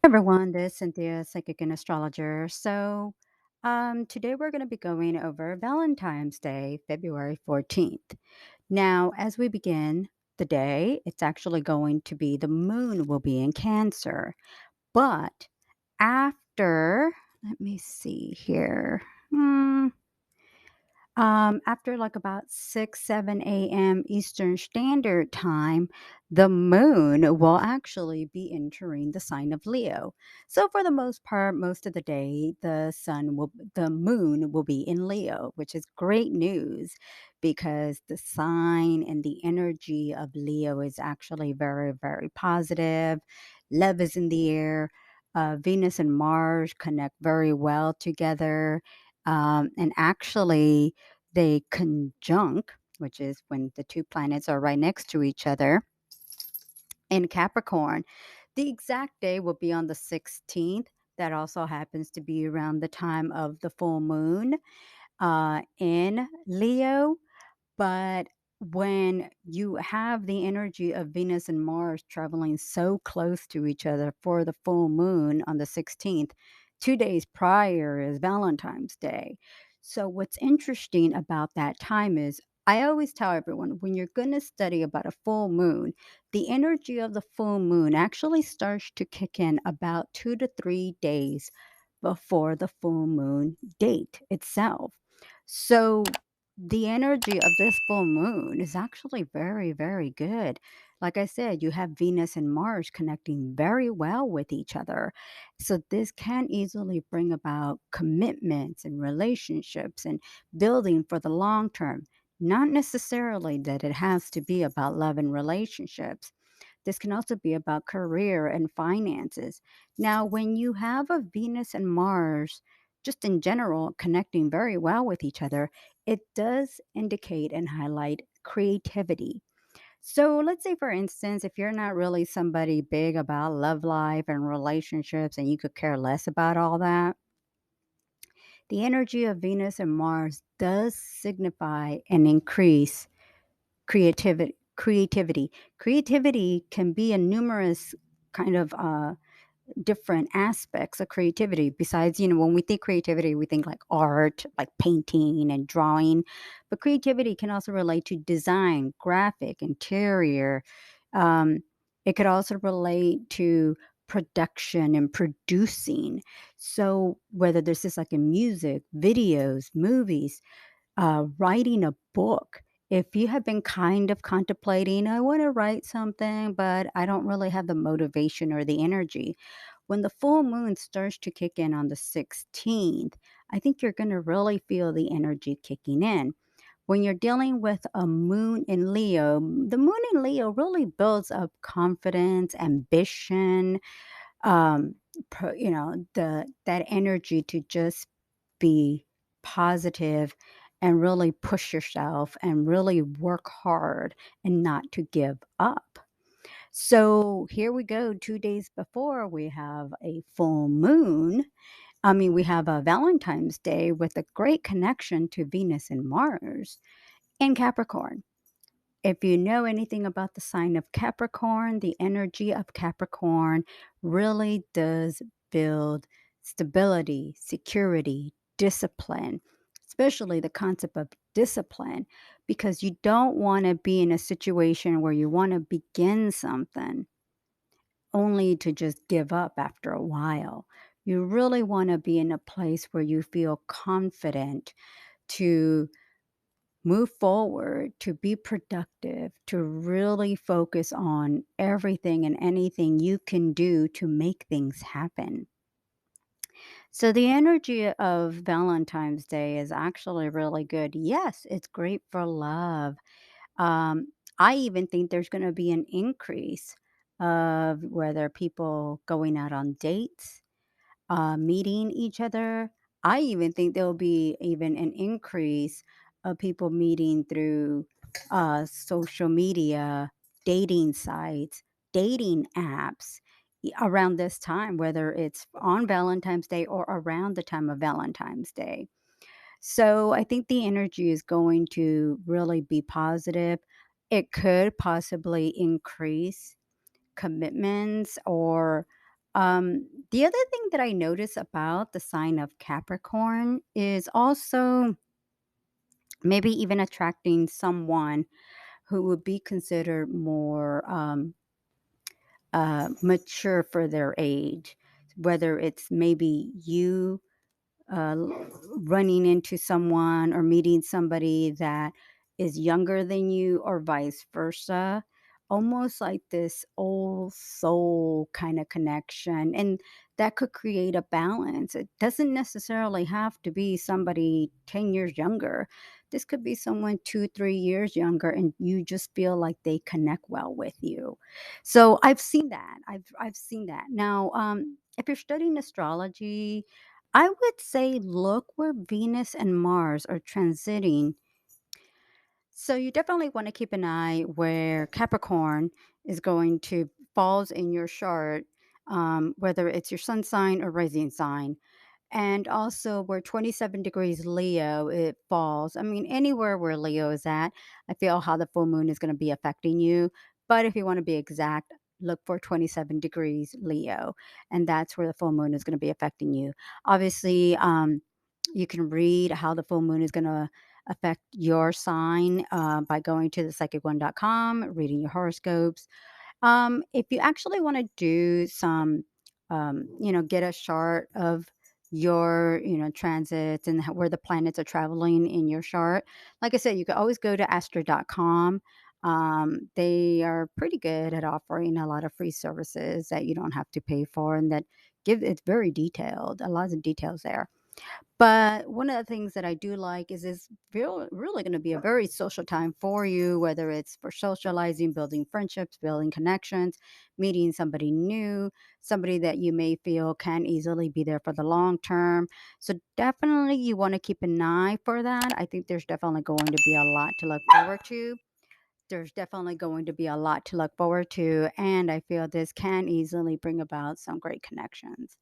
Everyone, this is Cynthia, psychic and astrologer. Today we're going to be going over Valentine's Day, February 14th. Now, as we begin the day, it's actually going to be the moon will be in Cancer. But after, let me see here. Hmm, after like about 6, 7 a.m. Eastern Standard Time, the moon will actually be entering the sign of Leo. So for the most part, most of the day, the moon will be in Leo, which is great news because the sign and the energy of Leo is actually very, very positive. Love is in the air. Venus and Mars connect very well together. And actually, they conjunct, which is when the two planets are right next to each other in Capricorn. The exact day will be on the 16th. That also happens to be around the time of the full moon in Leo. But when you have the energy of Venus and Mars traveling so close to each other for the full moon on the 16th, 2 days prior is Valentine's Day. So, what's interesting about that time is I always tell everyone when you're going to study about a full moon, the energy of the full moon actually starts to kick in about 2 to 3 days before the full moon date itself. So, the energy of this full moon is actually very, very good. Like I said, you have Venus and Mars connecting very well with each other. So, this can easily bring about commitments and relationships and building for the long term. Not necessarily that it has to be about love and relationships. This can also be about career and finances. Now, when you have a Venus and Mars, just in general, connecting very well with each other, it does indicate and highlight creativity. So, let's say, for instance, if you're not really somebody big about love life and relationships and you could care less about all that, the energy of Venus and Mars does signify an increase creativity can be a numerous kind of different aspects of creativity. Besides, when we think creativity, we think like art, like painting and drawing. But creativity can also relate to design, graphic, interior. Um, it could also relate to production and producing. So whether this is like in music, videos, movies, writing a book. If you have been kind of contemplating, I want to write something, but I don't really have the motivation or the energy. When the full moon starts to kick in on the 16th, I think you're going to really feel the energy kicking in. When you're dealing with a moon in Leo, the moon in Leo really builds up confidence, ambition, um, the that energy to just be positive and really push yourself and really work hard and not to give up. So here we go. 2 days before we have a full moon. We have a Valentine's Day with a great connection to Venus and Mars in Capricorn. If you know anything about the sign of Capricorn, the energy of Capricorn really does build stability, security, discipline, especially the concept of discipline, because you don't want to be in a situation where you want to begin something only to just give up after a while. You really want to be in a place where you feel confident to move forward, to be productive, to really focus on everything and anything you can do to make things happen. So, the energy of Valentine's Day is actually really good. Yes, it's great for love. Um, I even think there's going to be an increase of whether people going out on dates, meeting each other. I even think there'll be even an increase of people meeting through social media, dating sites, dating apps around this time, whether it's on Valentine's Day or around the time of Valentine's Day. So I think the energy is going to really be positive. It could possibly increase commitments or The other thing that I notice about the sign of Capricorn is also maybe even attracting someone who would be considered more mature for their age, whether it's maybe you uh, running into someone or meeting somebody that is younger than you or vice versa. Almost like this old soul kind of connection. And that could create a balance. It doesn't necessarily have to be somebody 10 years younger. This could be someone 2, 3 years younger, and you just feel like they connect well with you. So I've seen that. I've seen that. Now, if you're studying astrology, I would say look where Venus and Mars are transiting. So you definitely want to keep an eye where Capricorn is going to falls in your chart, whether it's your sun sign or rising sign. And also where 27 degrees Leo it falls. I mean, anywhere where Leo is at, I feel how the full moon is going to be affecting you. But if you want to be exact, look for 27 degrees Leo, and that's where the full moon is going to be affecting you. Obviously, you can read how the full moon is going to affect your sign by going to the psychic1.com, reading your horoscopes. If you actually want to do some, get a chart of your, transits and where the planets are traveling in your chart. Like I said, you can always go to astro.com. They are pretty good at offering a lot of free services that you don't have to pay for and that give it's very detailed, a lot of details there. But one of the things that I do like is it's really going to be a very social time for you, whether it's for socializing, building friendships, building connections, meeting somebody new, somebody that you may feel can easily be there for the long term. So definitely you want to keep an eye for that. I think there's definitely going to be a lot to look forward to. There's definitely going to be a lot to look forward to. And I feel this can easily bring about some great connections.